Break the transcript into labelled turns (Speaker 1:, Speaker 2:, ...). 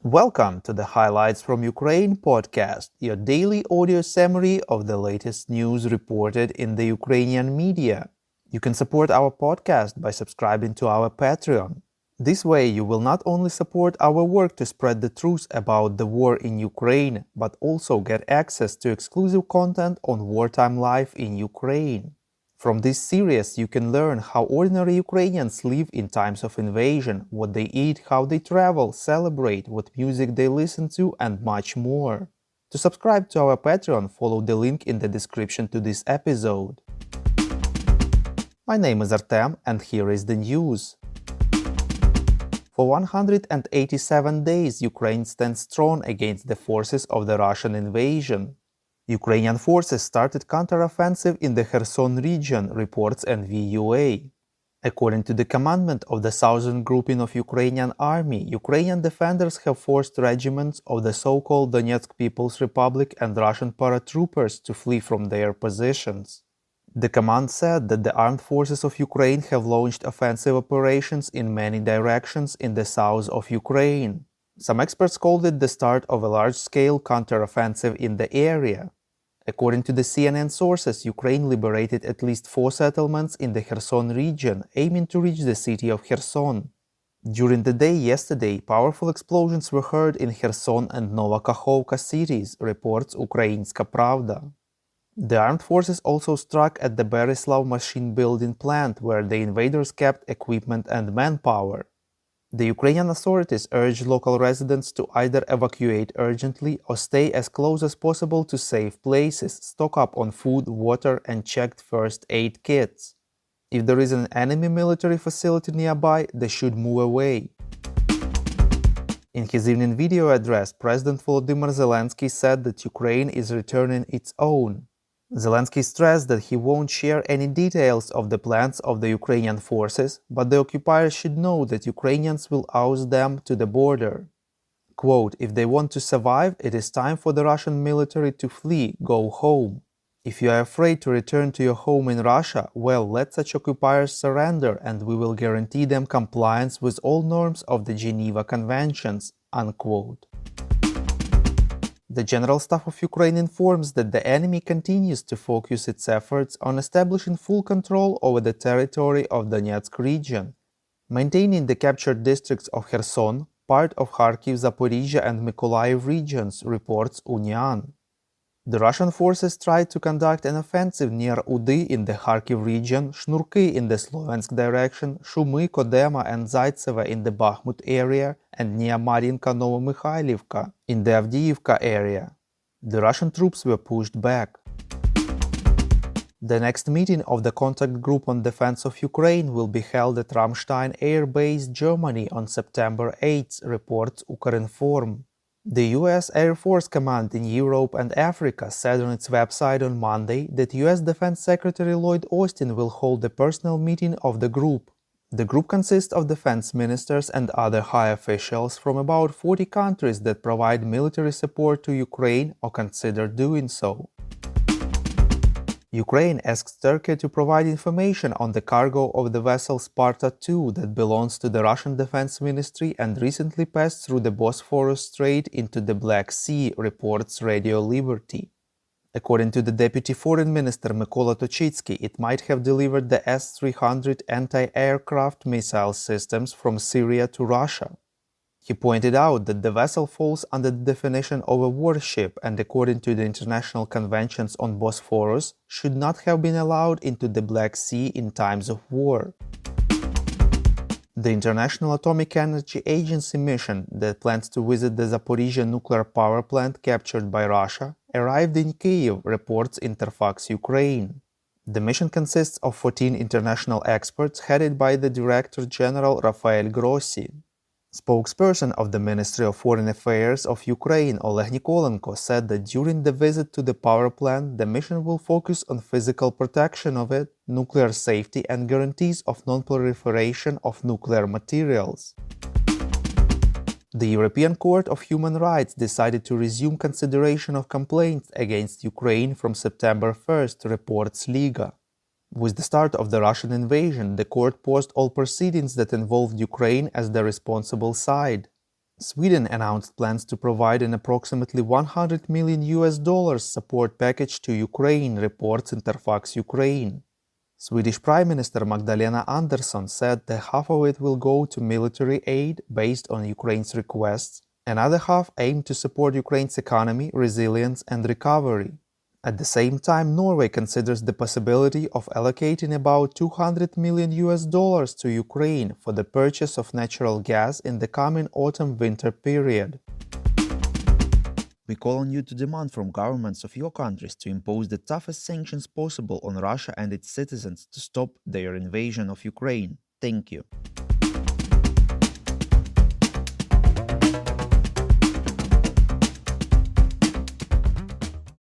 Speaker 1: Welcome to the Highlights from Ukraine podcast, your daily audio summary of the latest news reported in the Ukrainian media. You can support our podcast by subscribing to our Patreon. This way, you will not only support our work to spread the truth about the war in Ukraine, but also get access to exclusive content on wartime life in Ukraine. From this series, you can learn how ordinary Ukrainians live in times of invasion, what they eat, how they travel, celebrate, what music they listen to, and much more. To subscribe to our Patreon, follow the link in the description to this episode. My name is Artem, and here is the news. For 187 days, Ukraine stands strong against the forces of the Russian invasion. Ukrainian forces started counteroffensive in the Kherson region, reports NVUA. According to the commandment of the southern grouping of Ukrainian army, Ukrainian defenders have forced regiments of the so-called Donetsk People's Republic and Russian paratroopers to flee from their positions. The command said that the armed forces of Ukraine have launched offensive operations in many directions in the south of Ukraine. Some experts called it the start of a large-scale counteroffensive in the area. According to the CNN sources, Ukraine liberated at least 4 settlements in the Kherson region, aiming to reach the city of Kherson. During the day yesterday, powerful explosions were heard in Kherson and Novokakhovka cities, reports Ukrainska Pravda. The armed forces also struck at the Berislav machine-building plant, where the invaders kept equipment and manpower. The Ukrainian authorities urged local residents to either evacuate urgently or stay as close as possible to safe places, stock up on food, water, and checked first aid kits. If there is an enemy military facility nearby, they should move away. In his evening video address, President Volodymyr Zelensky said that Ukraine is returning its own. Zelensky stressed that he won't share any details of the plans of the Ukrainian forces, but the occupiers should know that Ukrainians will oust them to the border. Quote, "If they want to survive, it is time for the Russian military to flee, go home. If you are afraid to return to your home in Russia, well, let such occupiers surrender and we will guarantee them compliance with all norms of the Geneva Conventions." Unquote. The General Staff of Ukraine informs that the enemy continues to focus its efforts on establishing full control over the territory of Donetsk region, maintaining the captured districts of Kherson, part of Kharkiv, Zaporizhia and Mykolaiv regions, reports Union. The Russian forces tried to conduct an offensive near Udy in the Kharkiv region, Shnurky in the Slovensk direction, Shumy, Kodema and Zaitseva in the Bakhmut area, and near Marinka Novomykhailivka in the Avdiivka area. The Russian troops were pushed back. The next meeting of the Contact Group on Defense of Ukraine will be held at Ramstein Air Base, Germany on September 8, reports Ukrinform. The US Air Force Command in Europe and Africa said on its website on Monday that US Defense Secretary Lloyd Austin will hold a personal meeting of the group. The group consists of defense ministers and other high officials from about 40 countries that provide military support to Ukraine or consider doing so. Ukraine asks Turkey to provide information on the cargo of the vessel Sparta II that belongs to the Russian Defense Ministry and recently passed through the Bosphorus Strait into the Black Sea, reports Radio Liberty. According to the Deputy Foreign Minister Mykola Tochitsky, it might have delivered the S-300 anti-aircraft missile systems from Syria to Russia. He pointed out that the vessel falls under the definition of a warship and, according to the international conventions on Bosphorus, should not have been allowed into the Black Sea in times of war. The International Atomic Energy Agency mission that plans to visit the Zaporizhia nuclear power plant captured by Russia arrived in Kyiv, reports Interfax Ukraine. The mission consists of 14 international experts headed by the Director General Rafael Grossi. Spokesperson of the Ministry of Foreign Affairs of Ukraine, Oleg Nikolenko, said that during the visit to the power plant, the mission will focus on physical protection of it, nuclear safety and guarantees of non-proliferation of nuclear materials. The European Court of Human Rights decided to resume consideration of complaints against Ukraine from September 1st, reports Liga. With the start of the Russian invasion, the court paused all proceedings that involved Ukraine as the responsible side. Sweden announced plans to provide an approximately $100 million support package to Ukraine, reports Interfax Ukraine. Swedish Prime Minister Magdalena Andersson said that half of it will go to military aid based on Ukraine's requests, another half aimed to support Ukraine's economy, resilience, and recovery. At the same time, Norway considers the possibility of allocating about $200 million to Ukraine for the purchase of natural gas in the coming autumn-winter period. We call on you to demand from governments of your countries to impose the toughest sanctions possible on Russia and its citizens to stop their invasion of Ukraine. Thank you.